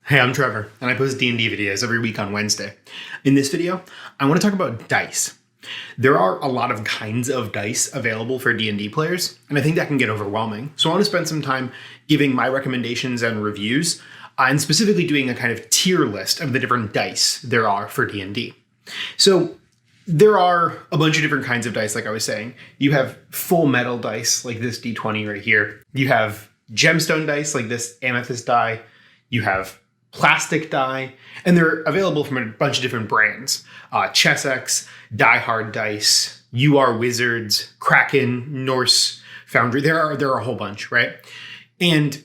Hey, I'm Trevor, and I post D&D videos every week on Wednesday. In this video, I want to talk about dice. There are a lot of kinds of dice available for D&D players, and I think that can get overwhelming. So I want to spend some time giving my recommendations and reviews, and specifically doing a kind of tier list of the different dice there are for D&D. So there are a bunch of different kinds of dice, like I was saying. You have full metal dice, like this D20 right here. You have gemstone dice, like this amethyst die. You have plastic die, and they're available from a bunch of different brands. Chessex, Die Hard Dice, UR Wizards, Kraken, Norse Foundry. There are a whole bunch, right? And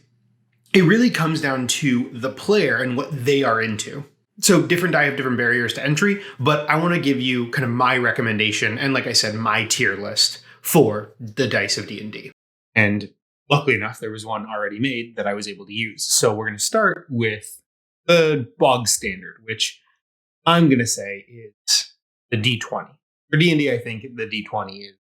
it really comes down to the player and what they are into. So different die have different barriers to entry, but I want to give you kind of my recommendation and, like I said, my tier list for the dice of D&D. And luckily enough, there was one already made that I was able to use. So we're going to start with the bog standard, which I'm going to say is the D20. For D&D, I think the D20 is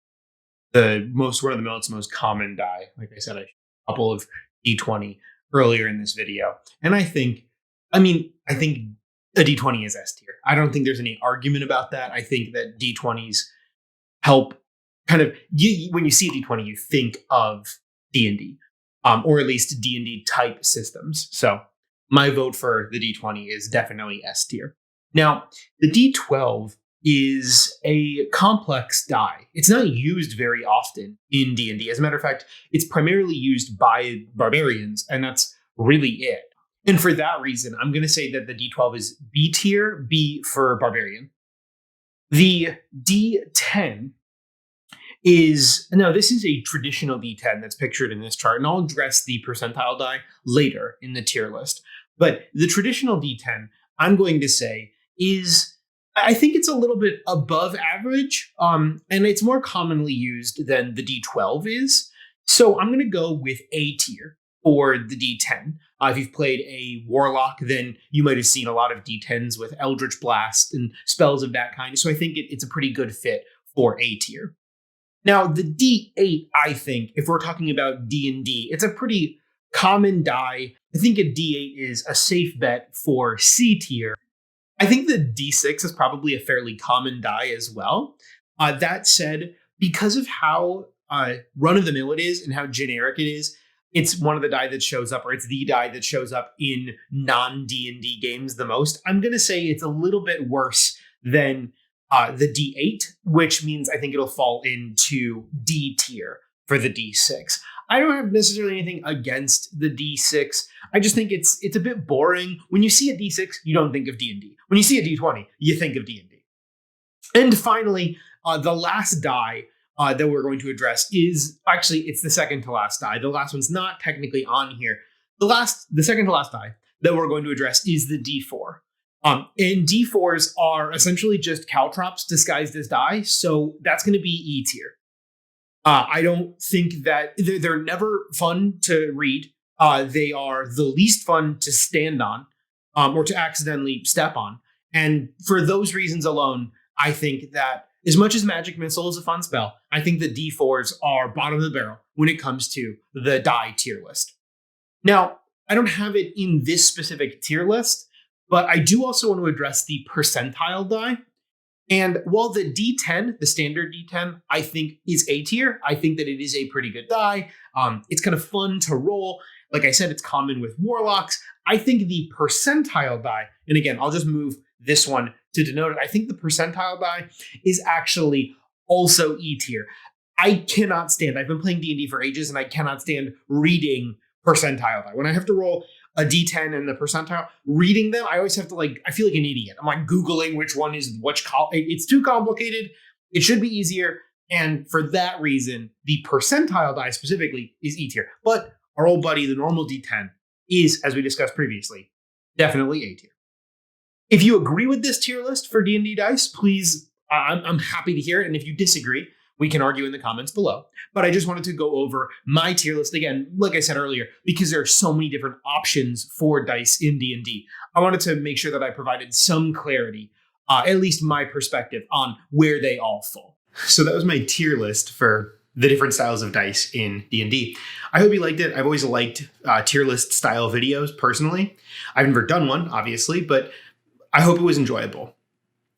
the most run-of-the-mill, most common die. Like I said, I showed a couple of D20 earlier in this video. And I think a D20 is S tier. I don't think there's any argument about that. I think that D20s help kind of, when you see a D20, you think of D&D, or at least D&D type systems. So my vote for the D20 is definitely S tier. Now, the D12 is a complex die. It's not used very often in D&D. As a matter of fact, it's primarily used by barbarians, and that's really it. And for that reason, I'm going to say that the D12 is B tier, B for barbarian. The D10 this is a traditional D10 that's pictured in this chart, and I'll address the percentile die later in the tier list. But the traditional D10, I'm going to say, I think it's a little bit above average, and it's more commonly used than the D12 is. So I'm going to go with A tier for the D10. If you've played a Warlock, then you might have seen a lot of D10s with Eldritch Blast and spells of that kind. So I think it's a pretty good fit for A tier. Now, the D8, I think, if we're talking about D&D, it's a pretty common die. I think a D8 is a safe bet for C tier. I think the D6 is probably a fairly common die as well. That said, because of how run-of-the-mill it is and how generic it is, it's one of the die that shows up, or it's the die that shows up in non-D&D games the most. I'm going to say it's a little bit worse than the D8, which means I think it'll fall into D tier for the D6. I don't have necessarily anything against the D6. I just think it's a bit boring. When you see a D6, you don't think of D&D. When you see a D20, you think of D&D. And finally, the last die that we're going to address it's the second to last die. The last one's not technically on here. The second to last die that we're going to address is the D4. And D4s are essentially just caltrops disguised as die, so that's going to be E tier. I don't think that they're never fun to read. They are the least fun to stand on, or to accidentally step on. And for those reasons alone, I think that as much as Magic Missile is a fun spell, I think the D4s are bottom of the barrel when it comes to the die tier list. Now, I don't have it in this specific tier list, but I do also want to address the percentile die. And while the D10, the standard D10, I think is A tier, I think that it is a pretty good die. It's kind of fun to roll. Like I said, it's common with Warlocks. I think the percentile die, and again, I'll just move this one to denote it. I think the percentile die is actually also E tier. I've been playing D&D for ages, and I cannot stand reading percentile die. When I have to roll a D10 and the percentile, reading them, I always have to I feel like an idiot. I'm like Googling which one is which it's too complicated. It should be easier. And for that reason, the percentile die specifically is E tier. But our old buddy, the normal D10, is, as we discussed previously, definitely A tier. If you agree with this tier list for D&D dice, please, I'm happy to hear it. And if you disagree, we can argue in the comments below. But I just wanted to go over my tier list again, like I said earlier, because there are so many different options for dice in D&D. I wanted to make sure that I provided some clarity, at least my perspective, on where they all fall. So that was my tier list for the different styles of dice in D&D. I hope you liked it. I've always liked tier list style videos personally. I've never done one, obviously, but I hope it was enjoyable.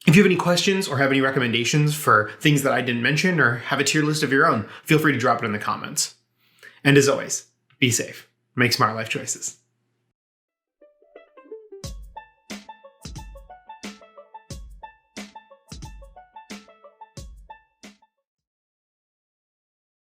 If you have any questions or have any recommendations for things that I didn't mention or have a tier list of your own, feel free to drop it in the comments. And as always, be safe. Make smart life choices.